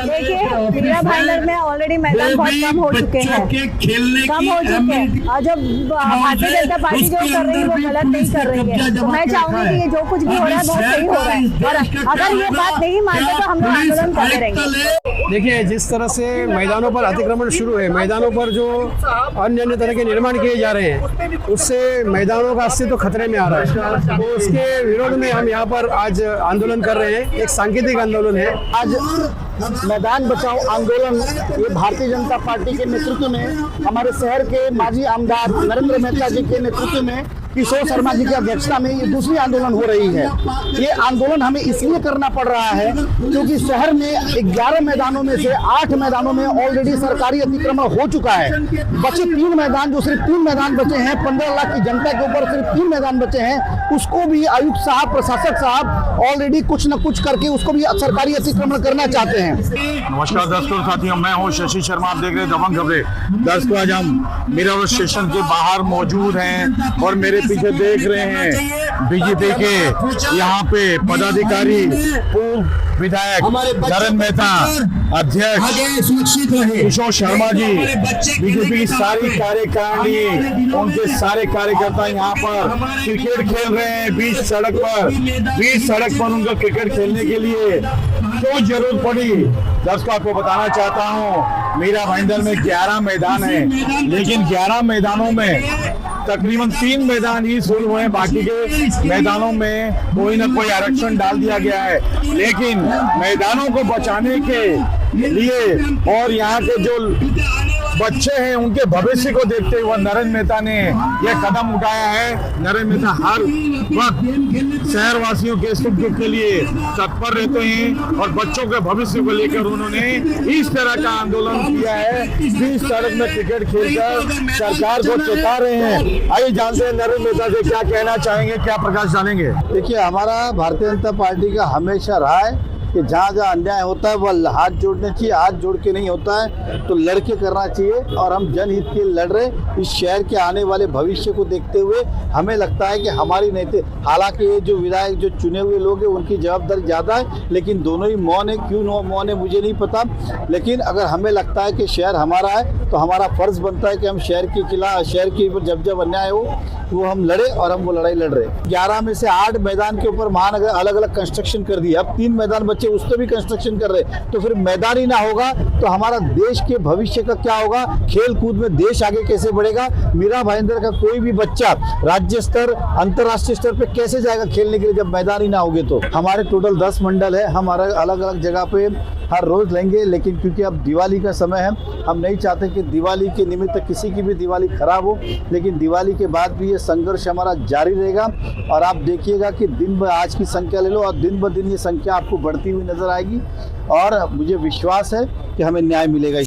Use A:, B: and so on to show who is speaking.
A: देखिए मीरा भाईंदर में ऑलरेडी मैदान बहुत कम हो चुके हैं, और जब भारतीय जनता पार्टी जो कर रही है वो गलत नहीं कर रही है। तो मैं चाहूंगी कि ये जो कुछ भी हो रहा है बहुत सही हो रहा है, और अगर ये बात नहीं मानते तो हम लोग आंदोलन करते रहेंगे।
B: देखिए, जिस तरह से मैदानों पर अतिक्रमण शुरू है, मैदानों पर जो अन्य तरह के निर्माण किए जा रहे हैं, उससे मैदानों का अस्तित्व खतरे में आ रहा है। तो उसके विरोध में हम यहाँ पर आज आंदोलन कर रहे हैं। एक सांकेतिक आंदोलन है।
C: आज मैदान बचाओ आंदोलन ये भारतीय जनता पार्टी के नेतृत्व में, हमारे शहर के माजी आमदार नरेंद्र मेहता जी के नेतृत्व में, किशोर शर्मा जी की अध्यक्षता में ये दूसरी आंदोलन हो रही है। ये आंदोलन हमें इसलिए करना पड़ रहा है क्योंकि शहर में 11 मैदानों में से 8 मैदानों में ऑलरेडी सरकारी अतिक्रमण हो चुका है। बचे 3 मैदान, जो सिर्फ 3 मैदान बचे हैं, 15 लाख की जनता के ऊपर सिर्फ 3 मैदान बचे हैं, उसको भी आयुक्त साहब, प्रशासक साहब ऑलरेडी कुछ न कुछ करके उसको भी सरकारी अतिक्रमण करना चाहते हैं।
D: नमस्कार दर्शकों, साथियों, मैं हूं शशि शर्मा, आप देख रहे हैं दबंग खबरें। दर्शकों, आज हम मीरा रोड स्टेशन के बाहर मौजूद हैं और मेरे पीछे देख रहे हैं बीजेपी के यहाँ पे पदाधिकारी, पूर्व विधायक नरेंद्र मेहता, अध्यक्ष किशोर शर्मा जी, बीजेपी की सारी कार्यकारिणी, उनके सारे कार्यकर्ता यहाँ पर क्रिकेट खेल रहे हैं बीच सड़क पर उनको क्रिकेट खेलने के लिए क्यों जरूरत पड़ी। दर्शकों, आपको बताना चाहता हूँ, मीरा भाईंदर में 11 मैदान है, लेकिन 11 मैदानों में तकरीबन 3 मैदान ही शुरू हुए हैं, बाकी के मैदानों में कोई ना कोई आरक्षण डाल दिया गया है। लेकिन मैदानों को बचाने के लिए और यहाँ के जो बच्चे हैं उनके भविष्य को देखते हुए नरेंद्र मेहता ने यह कदम उठाया है। नरेंद्र मेहता हर वक्त शहर वासियों के सुख दुख के लिए तत्पर रहते हैं और बच्चों के भविष्य को लेकर उन्होंने इस तरह का आंदोलन किया है। बीच सड़क में क्रिकेट खेलकर सरकार को चेता रहे हैं। आइए जानते हैं नरेंद्र मेहता से क्या कहना चाहेंगे, क्या प्रकाश डालेंगे।
C: देखिए, हमारा भारतीय जनता पार्टी का हमेशा रहा है कि जहाँ जहाँ अन्याय होता है वह हाथ जोड़ने चाहिए, हाथ जोड़ के नहीं होता है तो लड़के करना चाहिए। और हम जनहित के लड़ रहे, इस शहर के आने वाले भविष्य को देखते हुए हमें लगता है कि हमारी नेता, हालांकि ये जो विधायक जो चुने हुए लोग हैं उनकी जवाबदारी ज़्यादा है, लेकिन दोनों ही मौन है। क्यों मौन है मुझे नहीं पता, लेकिन अगर हमें लगता है कि शहर हमारा है तो हमारा फर्ज बनता है कि हम शहर के खिलाफ, शहर के ऊपर जब अन्याय हो वो हम लड़े, और हम वो लड़ाई लड़ रहे। 11 में से 8 मैदान के ऊपर महानगर अलग अलग कंस्ट्रक्शन कर दिया, अब 3 मैदान बच्चे उस पर भी कंस्ट्रक्शन कर रहे, तो फिर मैदान ही ना होगा तो हमारा देश के भविष्य का क्या होगा? खेल कूद में देश आगे कैसे बढ़ेगा? मीरा भाईंदर का कोई भी बच्चा राज्य स्तर, अंतर्राष्ट्रीय स्तर पे कैसे जाएगा खेलने के लिए जब मैदान ही ना होगे? तो हमारे टोटल 10 मंडल है, हमारे अलग अलग जगह पे हर रोज लेंगे, लेकिन क्योंकि अब दिवाली का समय है, हम नहीं चाहते कि दिवाली के निमित्त किसी की भी दिवाली खराब हो, लेकिन दिवाली के बाद भी ये संघर्ष हमारा जारी रहेगा। और आप देखिएगा कि दिन ब आज की संख्या ले लो और दिन ब दिन ये संख्या आपको बढ़ती हुई नजर आएगी, और मुझे विश्वास है कि हमें न्याय मिलेगा।